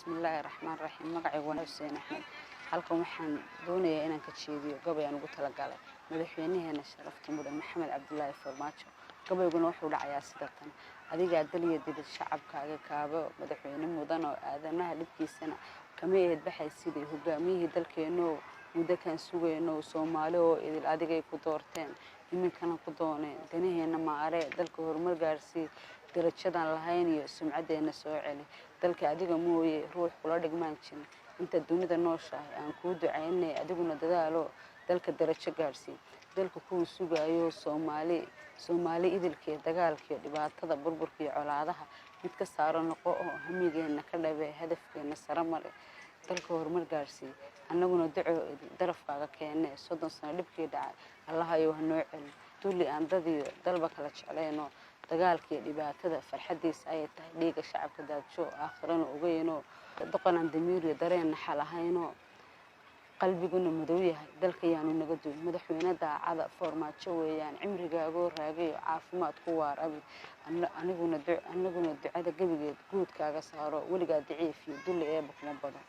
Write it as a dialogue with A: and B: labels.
A: بسم الله الرحمن الرحيم مقعي ونحسين أحمد halkan waxaan doonayaa inaan ka jeediyo gabay aan ugu tala galay madaxweynaheena sharafta mudan maxamed cabdullaahi farmaajo gabayguna wuxuu dhacayaa sida tan adiga daliya dibad shacabkaaga kaabo madaxweyne mudan oo aadanaha dhibkiisana kama eed baxay sidii hogaamiyihii dalkeena muddo kan sugayno Soomaali oo idil adigay ku doorteen iminkana ku dooneen danaheena maare dalka horumar gaarsii darajadan lahayn iyo sumcadeena soo celi dalka adiga mooyee ruux kula dhigmaan jirin inta dunida nooshahay aan ku ducaynay adiguna dadaalo dalka darajo gaarsii dalka ku sugayo Soomaali idilkee dagaalkii dhibaatada burburkii colaadaha mid ka saaran noqo oo hamigeena ka dhabay hadafkeena saramare dalka horumar gaarsii annaguna duco darafkaaga keenay 30 sano dhibkii dhacay allahayow hanoo celi dulli aan dadiyo dalba kala jeclayno dagaalkii dhibaatada farxadiisa ay tahay dhiiga shacabka daadsho aakhirana ogeyno doqonaan damiir dareen xalahayno qalbiguna madow yahay dalka yaanu naga duul madaxweyne daacada farmaajo weeyaan cimrigaaga raagayo caafimaad ku waarabi aniguna ducada gabigeed guudkaaga saaro waligaa daciif iyo dulli ee kuma badan